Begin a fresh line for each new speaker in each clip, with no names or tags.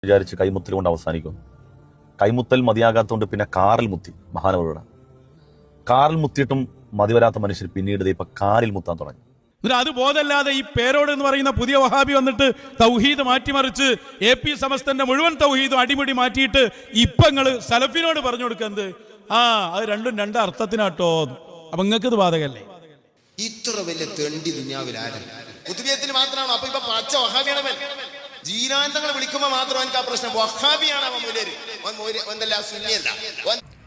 വിചാരിച്ച് കൈമുത്തൽ കൊണ്ട് അവസാനിക്കും. കൈമുത്തൽ മതിയാകാത്തതുകൊണ്ട് പിന്നെ കാറിൽ മുത്തി. മഹാനവരുടെ കാറിൽ മുത്തിയിട്ടും മതിവരാത്ത മനുഷ്യർ പിന്നീട് ഇപ്പൊ കാറിൽ മുത്താൻ തുടങ്ങി.
അത് ബോധമല്ലാതെ ഈ പേരോട് എന്ന് പറയുന്ന പുതിയ വഹാബി വന്നിട്ട് തൗഹീദ് മാറ്റിമറിച്ച് AP സമസ്തന്റെ മുഴുവൻ തൗഹീദും അടിമുടി മാറ്റിയിട്ട് ഇപ്പൊ നിങ്ങള് സലഫിനോട് പറഞ്ഞു കൊടുക്കുന്നത് അത് രണ്ടും രണ്ട് അർത്ഥത്തിനാട്ടോ. അപ്പൊ നിങ്ങൾക്ക് ഇത് ബാധകല്ലേ?
ഇത്ര വലിയ തെണ്ടി ദുനിയാവിൽ ആരും കുത്തുബിയത്തിന് മാത്രമാണോ? അപ്പൊ ഇപ്പൊ പച്ച വഹാബിയാണ്. ജീനാന്തങ്ങൾ വിളിക്കുമ്പോ മാത്രം എനിക്ക് ആ പ്രശ്നം. വഹാബിയാണ് അവൻ മുലേര്, സുന്നിയല്ല.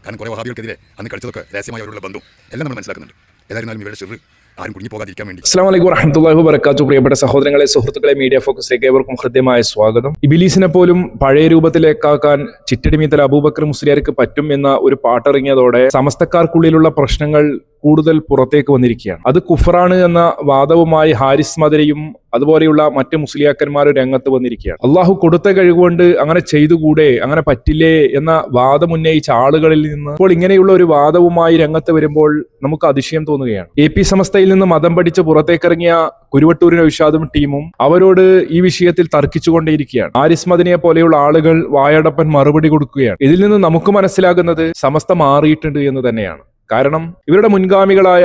കാരണം കുറെ വഹാബികൾക്കെതിരെ അന്ന് കളിച്ചതൊക്കെ രഹസ്യമായി അവരുടെ ബന്ധം എല്ലാം നമ്മൾ മനസ്സിലാക്കുന്നുണ്ട്. ഏതായിരുന്നാലും ഇവരുടെ ചെറു ആരും കുടുങ്ങി പോകാതിരിക്കാൻ വേണ്ടി.
അസ്സലാമു അലൈക്കും വറഹ്മത്തുള്ളാഹി വബറകാതുഹു. പ്രിയപ്പെട്ട സഹോദരങ്ങളെ, സുഹൃത്തുക്കളെ, മീഡിയ ഫോക്കസിലേക്ക് ഏവർക്കും ഹൃദ്യമായ സ്വാഗതം. ഇബിലീസിനെ പോലും പഴയ രൂപത്തിലേക്കാക്കാൻ ചിറ്റടിമീത്തൽ അബൂബക്കർ മുസ്ലിയാർക്ക് പറ്റും എന്ന ഒരു പാട്ടിറങ്ങിയതോടെ സമസ്തക്കാർക്കുള്ളിലുള്ള പ്രശ്നങ്ങൾ കൂടുതൽ പുറത്തേക്ക് വന്നിരിക്കുകയാണ്. അത് കുഫറാണ് എന്ന വാദവുമായി ഹാരിസ് മദരിയും അതുപോലെയുള്ള മറ്റ് മുസ്ലിയാക്കന്മാരും രംഗത്ത് വന്നിരിക്കുകയാണ്. അള്ളാഹു കൊടുത്ത കഴിവുകൊണ്ട് അങ്ങനെ ചെയ്തുകൂടെ, അങ്ങനെ പറ്റില്ലേ എന്ന വാദം ഉന്നയിച്ച ആളുകളിൽ നിന്ന് ഇപ്പോൾ ഇങ്ങനെയുള്ള ഒരു വാദവുമായി രംഗത്ത് വരുമ്പോൾ നമുക്ക് അതിശയം തോന്നുകയാണ്. AP സമസ്തയിൽ നിന്ന് മതം പഠിച്ച് പുറത്തേക്കിറങ്ങിയ കുരുവട്ടൂരിനെ വിഷാദും ടീമും അവരോട് ഈ വിഷയത്തിൽ തർക്കിച്ചുകൊണ്ടേയിരിക്കുകയാണ്. ഹാരിസ് മദനിയെ പോലെയുള്ള ആളുകൾ വായടപ്പൻ മറുപടി കൊടുക്കുകയാണ്. ഇതിൽ നിന്ന് നമുക്ക് മനസ്സിലാകുന്നത് സമസ്ത മാറിയിട്ടുണ്ട് എന്ന് തന്നെയാണ്. കാരണം ഇവരുടെ മുൻഗാമികളായ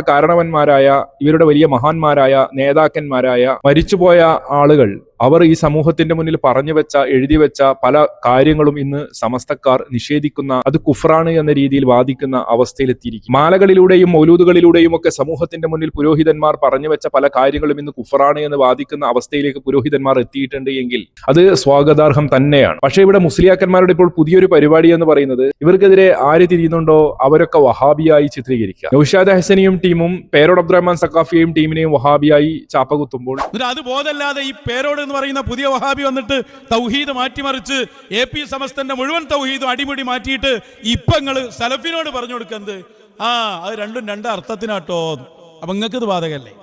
കാരണവന്മാരായ ഇവരുടെ വലിയ മഹാന്മാരായ നേതാക്കന്മാരായ മരിച്ചുപോയ ആളുകൾ അവർ ഈ സമൂഹത്തിന്റെ മുന്നിൽ പറഞ്ഞു വെച്ച എഴുതി വെച്ച പല കാര്യങ്ങളും ഇന്ന് സമസ്തക്കാർ നിഷേധിക്കുന്ന, അത് കുഫറാണ് എന്ന രീതിയിൽ വാദിക്കുന്ന അവസ്ഥയിലെത്തിയിരിക്കും. മാലകളിലൂടെയും മൗലൂദുകളിലൂടെയും ഒക്കെ സമൂഹത്തിന്റെ മുന്നിൽ പുരോഹിതന്മാർ പറഞ്ഞു വെച്ച പല കാര്യങ്ങളും ഇന്ന് കുഫറാണ് എന്ന് വാദിക്കുന്ന അവസ്ഥയിലേക്ക് പുരോഹിതന്മാർ എത്തിയിട്ടുണ്ട് എങ്കിൽ അത് സ്വാഗതാർഹം തന്നെയാണ്. പക്ഷേ ഇവിടെ മുസ്ലിയാക്കന്മാരുടെ ഇപ്പോൾ പുതിയൊരു പരിപാടി എന്ന് പറയുന്നത് ഇവർക്കെതിരെ ആര് തിരിയുന്നുണ്ടോ അവരൊക്കെ വഹാബിയായി ചിത്രീകരിക്കുക. നൗഷാദ് ഹസനിയും ടീമും പേരോട് അബ്ദുറഹ്മാൻ സഖാഫിയെയും ടീമിനെയും വഹാബിയായി ചാപ്പകുത്തുമ്പോൾ
അത് ബോധമല്ലാതെ ഈ പേരോട് എന്ന് പറയുന്ന പുതിയ വഹാബി വന്നിട്ട് തൗഹീദ് മാറ്റിമറിച്ച് AP സമസ്തന്റെ മുഴുവൻ തൗഹീദും അടിമുടി മാറ്റിയിട്ട് ഇപ്പൊ നിങ്ങള് സലഫിനോട് പറഞ്ഞു കൊടുക്കുന്നത് അത് രണ്ടും രണ്ട് അർത്ഥത്തിനാട്ടോ. അപ്പൊ നിങ്ങൾക്ക് ഇത് ബാധകല്ലേ?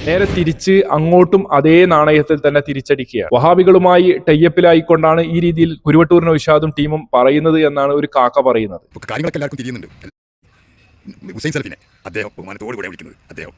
നേരെ തിരിച്ച് അങ്ങോട്ടും അതേ നാണയത്തിൽ തന്നെ തിരിച്ചടിക്കുക. വഹാബികളുമായി ടൈയപ്പിലായിക്കൊണ്ടാണ് ഈ രീതിയിൽ കുരുവട്ടൂരിനെ വിഷാദും ടീമും പറയുന്നത് എന്നാണ് ഒരു കാക്ക പറയുന്നത്.
കാര്യങ്ങളൊക്കെ എല്ലാവർക്കും തിരിയുന്നുണ്ട്. ഹുസൈൻ സലഫിനെ അദ്ദേഹം ബഹുമാനത്തോട് കൂടെ വിളിക്കുന്നത് അദ്ദേഹം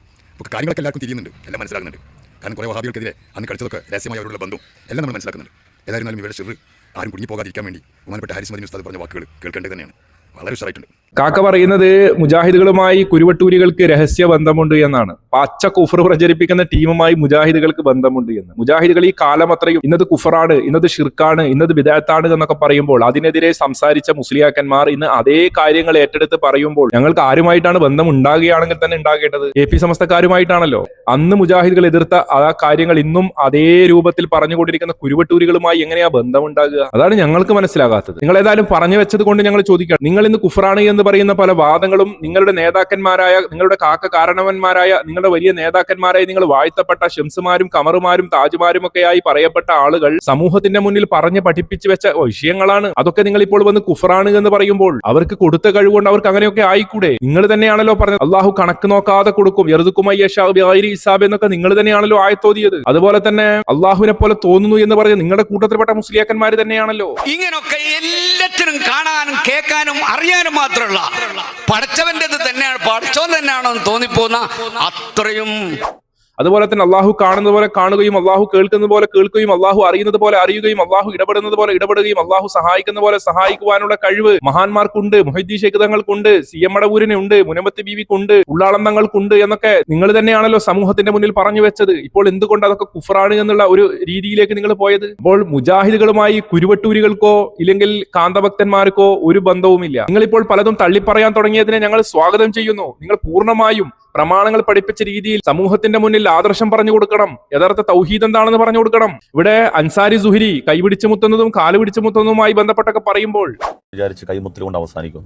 കാര്യങ്ങളൊക്കെ എല്ലാവർക്കും തിരിയുന്നുണ്ട്, എല്ലാം മനസ്സിലാക്കുന്നുണ്ട്. കാരണം കുറെ വഹാബികൾക്കെതിരെ അന്ന് കളിച്ചതൊക്കെ രഹസ്യമായി അവരുടെ ബന്ധം എല്ലാം നമ്മൾ മനസ്സിലാക്കുന്നുണ്ട്. ഏതായിരുന്നാലും ഇവരുടെ ചെറു ആരും കുടുങ്ങി പോകാതിരിക്കാൻ വേണ്ടി ബഹുമാനപ്പെട്ട ഹാരിസ് മദനി ഉസ്താദ് പറഞ്ഞ വാക്കുകൾ കേൾക്കേണ്ടത് തന്നെയാണ്. വളരെ ഉഷാറായിട്ടുണ്ട്. കാക്ക
പറയുന്നത് മുജാഹിദുകളുമായി കുരുവട്ടൂരികൾക്ക് രഹസ്യ ബന്ധമുണ്ട് എന്നാണ്. പച്ച കുഫർ പ്രചരിപ്പിക്കുന്ന ടീമുമായി മുജാഹിദുകൾക്ക് ബന്ധമുണ്ട് എന്ന്. മുജാഹിദുകൾ ഈ കാലം അത്രയും ഇന്നത് കുഫറാണ്, ഇന്നത് ഷിർക്കാണ്, ഇന്നത് ബിദഅത്താണ് എന്നൊക്കെ പറയുമ്പോൾ അതിനെതിരെ സംസാരിച്ച മുസ്ലിയാക്കന്മാർ ഇന്ന് അതേ കാര്യങ്ങൾ ഏറ്റെടുത്ത് പറയുമ്പോൾ ഞങ്ങൾക്ക് ആരുമായിട്ടാണ് ബന്ധം ഉണ്ടാകുകയാണെങ്കിൽ തന്നെ ഉണ്ടാകേണ്ടത് AP സമസ്തക്കാരുമായിട്ടാണല്ലോ. അന്ന് മുജാഹിദുകൾ എതിർത്ത ആ കാര്യങ്ങൾ ഇന്നും അതേ രൂപത്തിൽ പറഞ്ഞുകൊണ്ടിരിക്കുന്ന കുരുവട്ടൂരികളുമായി എങ്ങനെയാ ബന്ധമുണ്ടാകുക? അതാണ് ഞങ്ങൾക്ക് മനസ്സിലാകാത്തത്. നിങ്ങൾ ഏതായാലും പറഞ്ഞു വെച്ചത് കൊണ്ട് ഞങ്ങൾ ചോദിക്കാം, നിങ്ങൾ ഇന്ന് കുഫറാണ് എന്ന് പറയുന്ന പല വാദങ്ങളും നിങ്ങളുടെ നേതാക്കന്മാരായ, നിങ്ങളുടെ കാരണവന്മാരായ, നിങ്ങളുടെ വലിയ നേതാക്കന്മാരായി നിങ്ങൾ വാഴ്ത്തപ്പെട്ട ഷംസുമാരും കമറുമാരും താജുമാരും ഒക്കെയായി പറയപ്പെട്ട ആളുകൾ സമൂഹത്തിന്റെ മുന്നിൽ പറഞ്ഞ് പഠിപ്പിച്ചു വെച്ച വിഷയങ്ങളാണ്. അതൊക്കെ നിങ്ങൾ ഇപ്പോൾ വന്ന് കുഫറാണ് എന്ന് പറയുമ്പോൾ അവർക്ക് കൊടുത്ത കഴിവുകൊണ്ട് അവർക്ക് അങ്ങനെയൊക്കെ ആയിക്കൂടെ? നിങ്ങൾ തന്നെയാണല്ലോ പറഞ്ഞത് അള്ളാഹു കണക്ക് നോക്കാതെ കൊടുക്കും, ഹിസാബ് എന്നൊക്കെ നിങ്ങൾ തന്നെയാണല്ലോ ആയത്തോതിയത്. അതുപോലെ തന്നെ അള്ളാഹുവിനെ പോലെ തോന്നുന്നു എന്ന് പറഞ്ഞ് നിങ്ങളുടെ കൂട്ടത്തിൽപ്പെട്ട മുസ്ലിയാക്കന്മാർ തന്നെയാണല്ലോ.
ഇങ്ങനൊക്കെ എല്ലാത്തിനും കാണാനും കേൾക്കാനും അറിയാനും മാത്രമല്ല പഠിച്ചവൻ്റെത് തന്നെയാണ്, പഠിച്ചവൻ തന്നെയാണോ എന്ന് തോന്നിപ്പോന്ന അത്രയും.
അതുപോലെ തന്നെ അള്ളാഹു കാണുന്നത് പോലെ കാണുകയും അള്ളാഹു കേൾക്കുന്നത് പോലെ കേൾക്കുകയും അള്ളാഹു അറിയുന്നത് പോലെ അറിയുകയും അള്ളാഹു ഇടപെടുന്നത് പോലെ ഇടപെടുകയും അള്ളാഹു സഹായിക്കുന്ന പോലെ സഹായിക്കുവാനുള്ള കഴിവ് മഹാന്മാർക്കുണ്ട്, മുഹദ്ദീസ് ശൈഖ് തങ്ങൾക്കുണ്ട്, CM മടവൂരിനുണ്ട്, മുനമ്പത്ത് ബീവിക്കുണ്ട്, ഉള്ളാളം തങ്ങൾക്കുണ്ട് എന്നൊക്കെ നിങ്ങൾ തന്നെയാണല്ലോ സമൂഹത്തിന്റെ മുന്നിൽ പറഞ്ഞു വെച്ചത്. ഇപ്പോൾ എന്തുകൊണ്ട് അതൊക്കെ കുഫറാണ് എന്നുള്ള ഒരു രീതിയിലേക്ക് നിങ്ങൾ പോയത്? അപ്പോൾ മുജാഹിദുകളുമായി കുരുവട്ടൂരികൾക്കോ ഇല്ലെങ്കിൽ കാന്തഭക്തന്മാർക്കോ ഒരു ബന്ധവുമില്ല. നിങ്ങളിപ്പോൾ പലതും തള്ളിപ്പറയാൻ തുടങ്ങിയതിനെ ഞങ്ങൾ സ്വാഗതം ചെയ്യുന്നു. നിങ്ങൾ പൂർണ്ണമായും പ്രമാണങ്ങൾ പഠിപ്പിച്ച രീതിയിൽ സമൂഹത്തിന്റെ മുന്നിൽ ആദർശം പറഞ്ഞു കൊടുക്കണം. യഥാർത്ഥ തൗഹീദ് എന്താണെന്ന് പറഞ്ഞു കൊടുക്കണം. ഇവിടെ അൻസാരി സുഹരി കൈപിടിച്ചു മുത്തുന്നതും കാല് പിടിച്ചു മുത്തുന്നതുമായി ബന്ധപ്പെട്ടൊക്കെ പറയുമ്പോൾ
വിചാരിച്ച് കൈമുത്തൽ കൊണ്ട് അവസാനിക്കും.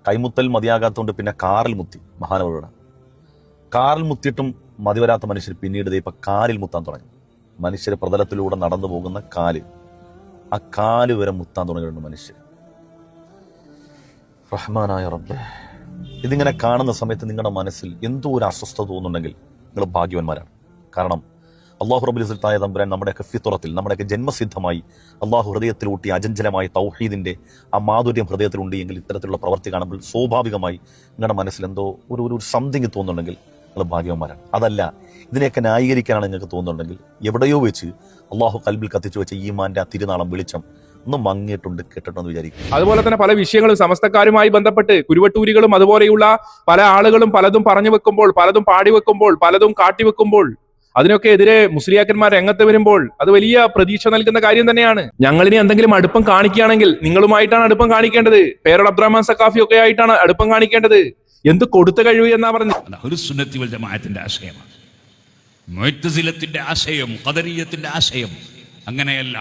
കൈമുത്തൽ മതിയാകാത്തതുകൊണ്ട് പിന്നെ കാറിൽ മുത്തി. മഹാനവരുടെ കാറിൽ മുത്തിയിട്ടും മതിവരാത്ത മനുഷ്യർ പിന്നീട് ഇപ്പൊ കാലിൽ മുത്താൻ തുടങ്ങി. മനുഷ്യർ പ്രതലത്തിലൂടെ നടന്നു പോകുന്ന കാല്, ആ കാല് വരെ മുത്താൻ തുടങ്ങിയിട്ടുണ്ട് മനുഷ്യർ. റഹ്മാനായ റബ്ബേ, ഇതിങ്ങനെ കാണുന്ന സമയത്ത് നിങ്ങളുടെ മനസ്സിൽ എന്തോ ഒരു അസ്വസ്ഥത തോന്നുന്നുണ്ടെങ്കിൽ നിങ്ങൾ ഭാഗ്യവാന്മാരാണ്. കാരണം അള്ളാഹു റബ്ബുൽ ഇസ്സത്തായ തമ്പുരാൻ നമ്മുടെയൊക്കെ ഫിത്രത്തിൽ, നമ്മുടെയൊക്കെ ജന്മസിദ്ധമായി അള്ളാഹു ഹൃദയത്തിലൂട്ടി അചഞ്ചലമായ തൗഹീദിന്റെ ആ മാധുര്യം ഹൃദയത്തിലുണ്ട് എങ്കിൽ ഇത്തരത്തിലുള്ള പ്രവൃത്തി കാണുമ്പോൾ സ്വാഭാവികമായി നിങ്ങളുടെ മനസ്സിൽ എന്തോ ഒരു സംതിങ് തോന്നുന്നുണ്ടെങ്കിൽ നിങ്ങൾ ഭാഗ്യവാന്മാരാണ്. അതല്ല, ഇതിനെയൊക്കെ ന്യായീകരിക്കാനാണ് നിങ്ങൾക്ക് തോന്നുന്നുണ്ടെങ്കിൽ എവിടെയോ വെച്ച് അള്ളാഹു കൽബിൽ കത്തിച്ചു വെച്ച ഈമാന്റെ ആ തിരുനാളം വെളിച്ചം ഒന്ന് മങ്ങിയിട്ടുണ്ട് കേട്ടിട്ടുണ്ടെന്ന് വിചാരിക്കും.
അതുപോലെ തന്നെ പല വിഷയങ്ങളും സമസ്തക്കാരുമായി ബന്ധപ്പെട്ട് കുരുവട്ടൂരികളും അതുപോലെയുള്ള പല ആളുകളും പലതും പറഞ്ഞു വെക്കുമ്പോൾ, പലതും പാടി വെക്കുമ്പോൾ, പലതും കാട്ടിവെക്കുമ്പോൾ, അതിനൊക്കെ എതിരെ മുസ്ലിയാക്കന്മാർ രംഗത്ത് വരുമ്പോൾ അത് വലിയ പ്രതീക്ഷ നൽകുന്ന കാര്യം തന്നെയാണ്. ഞങ്ങളിനി എന്തെങ്കിലും അടുപ്പം കാണിക്കുകയാണെങ്കിൽ നിങ്ങളുമായിട്ടാണ് അടുപ്പം കാണിക്കേണ്ടത്. പേരോട് അബ്ദുറഹ്മാൻ സഖാഫി ഒക്കെ ആയിട്ടാണ് അടുപ്പം കാണിക്കേണ്ടത്. എന്ത് കൊടുത്ത കഴിവ് എന്നാ പറഞ്ഞു.
അഹ്ലുസുന്നത്തി വൽ ജമാഅത്തിന്റെ ആശയമാണ്. മുഅ്തസിലത്തിന്റെ ആശയം, ഖദരിയ്യത്തിന്റെ ആശയം അങ്ങനെയല്ല.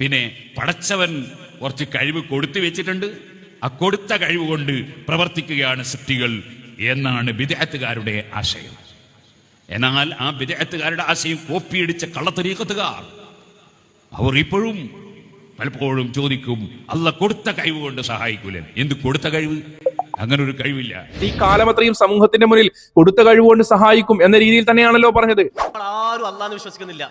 പിന്നെ പടച്ചവൻ കുറച്ച് കഴിവ് കൊടുത്തു വെച്ചിട്ടുണ്ട്, ആ കൊടുത്ത കഴിവ് കൊണ്ട് പ്രവർത്തിക്കുകയാണ് സൃഷ്ടികൾ എന്നാണ് ബിദ്അത്തുകാരുടെ ആശയം. എന്നാൽ ആ ബിദ്അത്തുകാരുടെ ആശയം കോപ്പിയടിച്ച കള്ളത്തരീഖത്തുകാർ അവർ ഇപ്പോഴും പലപ്പോഴും ചോദിക്കും, അല്ല കൊടുത്ത കഴിവ് കൊണ്ട് സഹായിക്കൂലേ? എന്ത് കൊടുത്ത കഴിവ്? അങ്ങനെ ഒരു കഴിവില്ല.
ഈ കാലം അത്രയും സമൂഹത്തിന്റെ മുന്നിൽ കൊടുത്ത കഴിവുകൊണ്ട് സഹായിക്കും എന്ന രീതിയിൽ തന്നെയാണല്ലോ പറഞ്ഞത്.
ആരും അള്ളാഹ് വിശ്വസിക്കുന്നില്ല,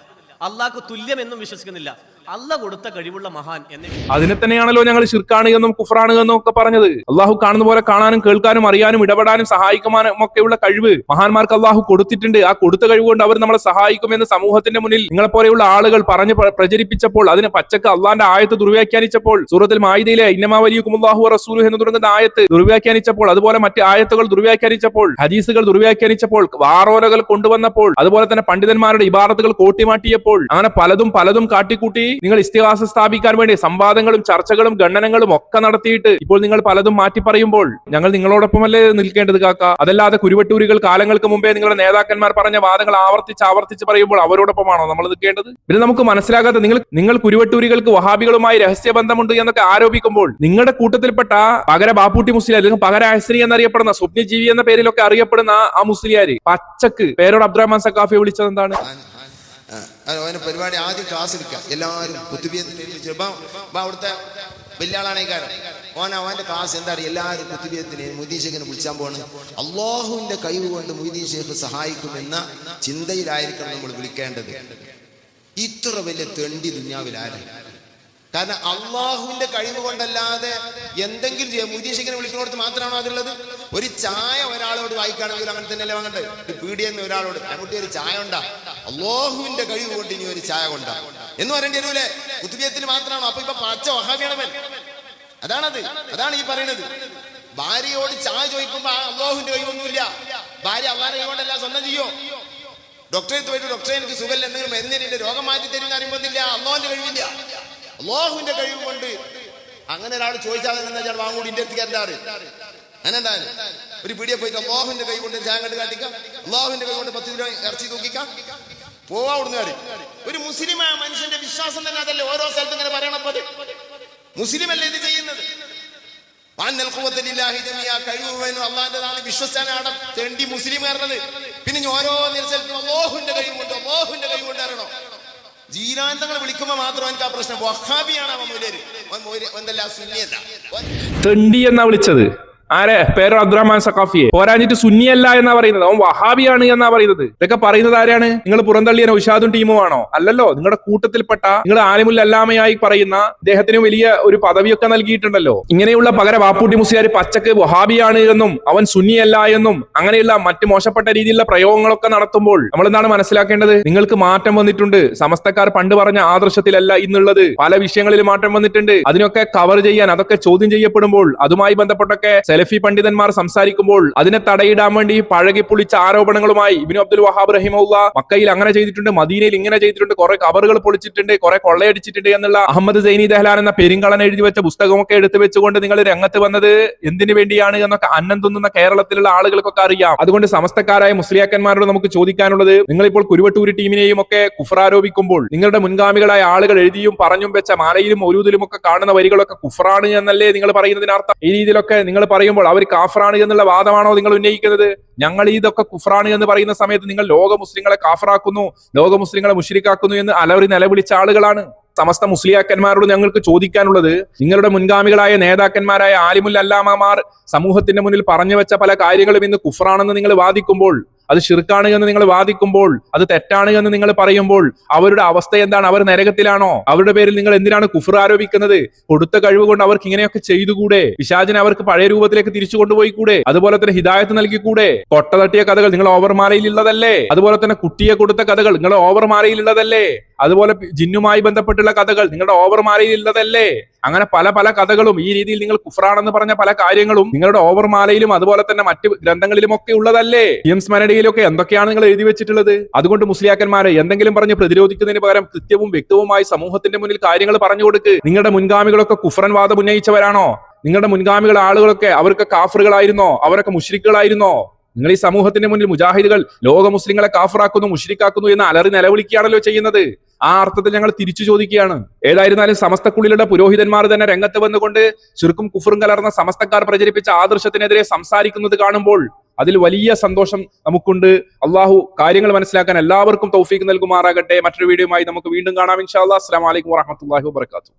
അള്ളാഹ്ക്ക് തുല്യം എന്നും വിശ്വസിക്കുന്നില്ല. അള്ളാഹ് കൊടുത്ത കഴിവുള്ള മഹാൻ എന്ന്
അതിനെ തന്നെയാണല്ലോ ഞങ്ങൾ ശിർക്കാണ് എന്നും കുഫറാണ് എന്നും ഒക്കെ പറഞ്ഞത്. അള്ളാഹു കാണുന്ന പോലെ കാണാനും കേൾക്കാനും അറിയാനും ഇടപെടാനും സഹായിക്കുവാനും ഒക്കെയുള്ള കഴിവ് മഹാന്മാർക്ക് അള്ളാഹു കൊടുത്തിട്ടുണ്ട്. ആ കൊടുത്ത കഴിവ് കൊണ്ട് അവർ നമ്മളെ സഹായിക്കുമെന്ന് സമൂഹത്തിന്റെ മുന്നിൽ നിങ്ങളെ പോലെയുള്ള ആളുകൾ പറഞ്ഞ് പ്രചരിപ്പിച്ചപ്പോൾ, അതിന് പച്ചക്ക് അള്ളാന്റെ ആയത്ത് ദുർവ്യാഖ്യാനിച്ചപ്പോൾ, സൂറത്തുൽ മാഇദയിലെ ഇന്നമാ വലിയുക്കുമുല്ലാഹു റസൂലുഹു എന്ന് തുടങ്ങുന്ന ആയത്ത് ദുർവ്യാഖ്യാനിച്ചപ്പോൾ, അതുപോലെ മറ്റ് ആയത്തുകൾ ദുർവ്യാഖ്യാനിച്ചപ്പോൾ, ഹദീസുകൾ ദുർവ്യാഖ്യാനിച്ചപ്പോൾ, വാറോലകൾ കൊണ്ടുവന്നപ്പോൾ, അതുപോലെ തന്നെ പണ്ഡിതന്മാരുടെ ഇബാറത്തുകൾ കോട്ടിമാറ്റിയപ്പോൾ, അങ്ങനെ പലതും കാട്ടിക്കൂട്ടി നിങ്ങൾ ഇസ്തിഹാസ സ്ഥാപിക്കാൻ വേണ്ടി സംവാദങ്ങളും ചർച്ചകളും ഗണനങ്ങളും ഒക്കെ നടത്തിയിട്ട് ഇപ്പോൾ നിങ്ങൾ പലതും മാറ്റി പറയുമ്പോൾ ഞങ്ങൾ നിങ്ങളോടൊപ്പമല്ലേ നിൽക്കേണ്ടത് കാക്ക? അതല്ലാതെ കുരുവട്ടൂരികൾ കാലങ്ങൾക്ക് മുമ്പേ നിങ്ങളുടെ നേതാക്കന്മാർ പറഞ്ഞ വാദങ്ങൾ ആവർത്തിച്ച് പറയുമ്പോൾ അവരോടൊപ്പമാണോ നമ്മൾ നിൽക്കേണ്ടത്? പിന്നെ നമുക്ക് മനസ്സിലാകാത്ത നിങ്ങൾ കുരുവട്ടൂരികൾക്ക് വഹാബികളുമായി രഹസ്യബന്ധമുണ്ട് എന്നൊക്കെ ആരോപിക്കുമ്പോൾ നിങ്ങളുടെ കൂട്ടത്തിൽപ്പെട്ട പകര ബാപ്പൂട്ടി മുസ്ലിയാർ അല്ലെങ്കിൽ പകര അഹ്സനി എന്നറിയപ്പെടുന്ന സ്വപ്നജീവി എന്ന പേരിലൊക്കെ അറിയപ്പെടുന്ന ആ മുസ്ലിയാര് പച്ചക്ക് പേരോട് അബ്ദുറഹ്മാൻ സഖാഫിയെ വിളിച്ചത് എന്താണ്?
അവന് പരിപാടി ആദ്യം ക്ലാസ് എടുക്കുക, എല്ലാവരും അവിടുത്തെ വലിയ ആളാണേക്കാരൻ അവന്റെ ക്ലാസ് എന്താ പറയുക, എല്ലാവരും കുത്തുബിയത്തിന് മൊയ്തീൻ ഷേഖിനെ വിളിച്ചാൻ പോണ്. അള്ളാഹുവിന്റെ കഴിവ് കൊണ്ട് മൊയ്തീൻ ഷേഖ് സഹായിക്കുമെന്ന ചിന്തയിലായിരിക്കണം നമ്മൾ വിളിക്കേണ്ടത്. ഇത്ര വലിയ തെണ്ടി ദുനിയാവിലാരും. കാരണം അള്ളാഹുവിന്റെ കഴിവ് കൊണ്ടല്ലാതെ എന്തെങ്കിലും ചെയ്യാം. മൊയ്തീൻ ഷേഖിനെ വിളിക്കുന്നിടത്ത് മാത്രമാണോ അതുള്ളത്? ഒരു ചായ ഒരാളോട് വായിക്കുകയാണെങ്കിൽ അങ്ങനെ തന്നെയല്ലേ വാങ്ങണ്ടേ? പീടിയെന്ന് ഒരാളോട് അങ്ങോട്ട് ഒരു ചായ ഉണ്ടാ, അള്ളാഹുവിന്റെ കഴിവ് കൊണ്ട് ഇനി ഒരു ചായ കൊണ്ടാ എന്ന് പറയേണ്ടി വരൂലേ? കുത്തുബിയത്തിൽ മാത്രമാണോ? അപ്പൊ പച്ച വഹാബിയാണവൻ. അതാണ് ഈ പറയുന്നത്. ഭാര്യയോട് ചായ ചോദിക്കുമ്പോ അള്ളാഹുവിന്റെ കഴിവൊന്നുമില്ല. ഭാര്യ അള്ളാഹിന്റെ കഴിവുകൊണ്ടല്ല സ്വന്തം ചെയ്യോ? ഡോക്ടറെ പോയിട്ട് ഡോക്ടറെ എനിക്ക് സുഖമില്ല, എന്തെങ്കിലും മരുന്നിന്റെ രോഗം മാറ്റി തരും എന്ന് അറിയുമ്പോന്നില്ല. അള്ളാഹുവിന്റെ കഴിവില്ല, അള്ളാഹുവിന്റെ കഴിവ് കൊണ്ട്. അങ്ങനെ ഒരാൾ ചോദിച്ചാൽ ഞാൻ വാങ്ങൂടി ഇന്ത്യ എത്തിക്കാറ് അങ്ങനെ ഉണ്ടായാലും ഒരു പീടിയെ പോയിട്ട് അള്ളാഹുവിന്റെ കൈ കൊണ്ട് ചായ കണ്ട് കാട്ടിക്കാം, അള്ളാഹുവിന്റെ കൈ കൊണ്ട് 10 കിലോ ഇറച്ചി തൂക്കിക്കാം, പോവാ ഉടനാട്. ഒരു മുസ്ലിമായ മനുഷ്യന്റെ വിശ്വാസം തന്നെ അതല്ലേ? ഓരോ സ്ഥലത്തും ഇങ്ങനെ പറയണപ്പത് മുസ്ലിം അല്ലേ ഇത് ചെയ്യുന്നത്? അള്ളാഹിന്റെതാണ് വിശ്വസാനാണ് തെണ്ടി മുസ്ലിം കയറുന്നത്. പിന്നെ ഓരോ സ്ഥലത്തും അള്ളാഹുവിന്റെ കഴിവുണ്ട്, അള്ളാഹുവിന്റെ കഴിവുണ്ട് അറിയണോ? ജീരാന്തങ്ങൾ വിളിക്കുമ്പോ മാത്രം എനിക്ക് ആ പ്രശ്നം. വഹാബിയാണ് അവൻ മുലേര്, എന്തെല്ലാം സുന്നിയല്ല.
തെണ്ടി എന്നാ വിളിച്ചത് ആരെ? പേരോ അബ്ദുറഹ്മാൻ സഖാഫിയെ. പോരാഞ്ഞിട്ട് സുന്നിയല്ല എന്നാ പറയുന്നത്, അവൻ വഹാബിയാണ് എന്നാ പറയുന്നത്. ഇതൊക്കെ പറയുന്നത് ആരാണ്? നിങ്ങൾ പുറന്തള്ളിയ ഉഷാദും ടീമും ആണോ? അല്ലല്ലോ. നിങ്ങളുടെ കൂട്ടത്തിൽപ്പെട്ട നിങ്ങൾ ആലിമുൽ അല്ലാമയായി പറയുന്ന അദ്ദേഹത്തിന് വലിയ ഒരു പദവിയൊക്കെ നൽകിയിട്ടുണ്ടല്ലോ. ഇങ്ങനെയുള്ള പകര വാപ്പൂട്ടി മുസ്ലിയാർ പച്ചക്ക് വഹാബിയാണ് എന്നും അവൻ സുന്നിയല്ല എന്നും അങ്ങനെയുള്ള മറ്റ് മോശപ്പെട്ട രീതിയിലുള്ള പ്രയോഗങ്ങളൊക്കെ നടത്തുമ്പോൾ നമ്മൾ എന്താണ് മനസ്സിലാക്കേണ്ടത്? നിങ്ങൾക്ക് മാറ്റം വന്നിട്ടുണ്ട്. സമസ്തക്കാർ പണ്ട് പറഞ്ഞ ആദർശത്തിലല്ല ഇന്നുള്ളത്. പല വിഷയങ്ങളിൽ മാറ്റം വന്നിട്ടുണ്ട്. അതിനൊക്കെ കവർ ചെയ്യാൻ, അതൊക്കെ ചോദ്യം ചെയ്യപ്പെടുമ്പോൾ, അതുമായി ബന്ധപ്പെട്ടൊക്കെ സലഫി പണ്ഡിതന്മാർ സംസാരിക്കുമ്പോൾ അതിനെ തടയിടാൻ വേണ്ടി പഴകിപ്പൊളിച്ച ആരോപണങ്ങളുമായി ഇബ്നു അബ്ദുൽ വഹാബ് റഹിമഹുല്ലാ മക്കയിൽ അങ്ങനെ ചെയ്തിട്ടുണ്ട്, മദീനയിൽ ഇങ്ങനെ ചെയ്തിട്ടുണ്ട്, കുറെ കബറുകൾ പൊളിച്ചിട്ടുണ്ട്, കുറെ കൊള്ളയടിച്ചിട്ടുണ്ട് എന്നുള്ള അഹമ്മദ് സൈനി ദഹ്ലാൻ എന്ന പെരിങ്കളൻ എഴുതി വെച്ച പുസ്തകമൊക്കെ എടുത്തു വെച്ചുകൊണ്ട് നിങ്ങൾ രംഗത്ത് വന്നത് എന്തിനു വേണ്ടിയാണ് എന്നൊക്കെ അന്നം തിന്നുന്ന കേരളത്തിലുള്ള ആളുകൾക്കൊക്കെ അറിയാം. അതുകൊണ്ട് സമസ്തക്കാരായ മുസ്ലിയാക്കന്മാരോട് നമുക്ക് ചോദിക്കാനുള്ളത്, നിങ്ങളിപ്പോൾ കുരുവട്ടൂരി ടീമിനെയും ഒക്കെ കുഫ്രാരോപിക്കുമ്പോൾ നിങ്ങളുടെ മുൻഗാമികളായ ആളുകൾ എഴുതിയും പറഞ്ഞും വെച്ച മാലയിലും ഒരൂതിലും ഒക്കെ കാണുന്ന വരികളൊക്കെ കുഫ്രാണ് എന്നല്ലേ നിങ്ങൾ പറയുന്നതിനർത്ഥം? ഈ രീതിയിലൊക്കെ നിങ്ങൾ പറയുമ്പോൾ അവർ കാഫറാണ് എന്നുള്ള വാദമാണോ നിങ്ങൾ ഉന്നയിക്കുന്നത്? ഞങ്ങൾ ഇതൊക്കെ കുഫ്രാണ് എന്ന് പറയുന്ന സമയത്ത് നിങ്ങൾ ലോക മുസ്ലിങ്ങളെ കാഫറാക്കുന്നു, ലോക മുസ്ലിങ്ങളെ മുശ്രിക്കാക്കുന്നു എന്ന് അലറി നിലവിളിച്ച ആളുകളാണ്. സമസ്ത മുസ്ലിയാക്കന്മാരോട് ഞങ്ങൾക്ക് ചോദിക്കാനുള്ളത്, നിങ്ങളുടെ മുൻഗാമികളായ നേതാക്കന്മാരായ ആലിമുൽ അല്ലാമമാർ സമൂഹത്തിന്റെ മുന്നിൽ പറഞ്ഞു വെച്ച പല കാര്യങ്ങളും ഇന്ന് കുഫ്രാണെന്ന് നിങ്ങൾ വാദിക്കുമ്പോൾ അത് ശിർക്കാണ് എന്ന് നിങ്ങൾ വാദിക്കുമ്പോൾ, അത് തെറ്റാണ് എന്ന് നിങ്ങൾ പറയുമ്പോൾ അവരുടെ അവസ്ഥ എന്താണ്? അവർ നരകത്തിലാണോ? അവരുടെ പേരിൽ നിങ്ങൾ എന്തിനാണ് കുഫർ ആരോപിക്കുന്നത്? കൊടുത്ത കഴിവ് കൊണ്ട് അവർക്ക് ഇങ്ങനെയൊക്കെ ചെയ്തുകൂടെ? പിശാചിനെ അവർക്ക് പഴയ രൂപത്തിലേക്ക് തിരിച്ചു കൊണ്ടുപോയി കൂടെ? അതുപോലെ തന്നെ ഹിദായത്ത് നൽകിക്കൂടെ? കൊട്ട തട്ടിയ കഥകൾ നിങ്ങൾ ഓവർമാലയിൽ ഉള്ളതല്ലേ? അതുപോലെ തന്നെ കുട്ടിയെ കൊടുത്ത കഥകൾ നിങ്ങൾ ഓവർമാലയിൽ ഉള്ളതല്ലേ? അതുപോലെ ജിന്നുമായി ബന്ധപ്പെട്ടുള്ള കഥകൾ നിങ്ങളുടെ ഓവർമാലയിൽ ഉള്ളതല്ലേ? അങ്ങനെ പല പല കഥകളും ഈ രീതിയിൽ നിങ്ങൾ കുഫറാണെന്ന് പറഞ്ഞ പല കാര്യങ്ങളും നിങ്ങളുടെ ഓവർമാലയിലും അതുപോലെ തന്നെ മറ്റ് ഗ്രന്ഥങ്ങളിലും ഒക്കെ ഉള്ളതല്ലേ? സ്മരണയിലൊക്കെ എന്തൊക്കെയാണ് നിങ്ങൾ എഴുതി വെച്ചിട്ടുള്ളത്? അതുകൊണ്ട് മുസ്ലിയാക്കന്മാരെ എന്തെങ്കിലും പറഞ്ഞ് പ്രതിരോധിക്കുന്നതിന് പകരം കൃത്യവും വ്യക്തവുമായി സമൂഹത്തിന്റെ മുന്നിൽ കാര്യങ്ങൾ പറഞ്ഞു കൊടുക്ക്. നിങ്ങളുടെ മുൻഗാമികളൊക്കെ കുഫറൻ വാദം ഉന്നയിച്ചവരാണോ? നിങ്ങളുടെ മുൻഗാമികൾ ആളുകളൊക്കെ അവർക്ക് കാഫറുകളായിരുന്നോ? അവരൊക്കെ മുശ്രിക്കുകളായിരുന്നോ? നിങ്ങൾ ഈ സമൂഹത്തിന്റെ മുന്നിൽ മുജാഹിദുകൾ ലോക മുസ്ലിങ്ങളെ കാഫറാക്കുന്നു, മുശ്രിക്കാക്കുന്നു എന്ന് അലറി നിലവിളിക്കുകയാണല്ലോ ചെയ്യുന്നത്. ആ അർത്ഥത്തിൽ ഞങ്ങൾ തിരിച്ചു ചോദിക്കുകയാണ്. ഏതായിരുന്നാലും സമസ്തക്കുള്ളിലുള്ള പുരോഹിതന്മാർ തന്നെ രംഗത്ത് വന്നുകൊണ്ട് ശിർക്കും കുഫറും കലർന്ന സമസ്തക്കാർ പ്രചരിപ്പിച്ച ആദർശത്തിനെതിരെ സംസാരിക്കുന്നത് കാണുമ്പോൾ അതിൽ വലിയ സന്തോഷം നമുക്കുണ്ട്. അള്ളാഹു കാര്യങ്ങൾ മനസ്സിലാക്കാൻ എല്ലാവർക്കും തൗഫീഖ് നൽകുമാറാകട്ടെ. മറ്റൊരു വീഡിയോയുമായി നമുക്ക് വീണ്ടും കാണാം ഇൻഷാ അല്ലാഹ്. അസ്സലാമു അലൈക്കും വറഹ്മത്തുള്ളാഹി വബറകാതുഹു.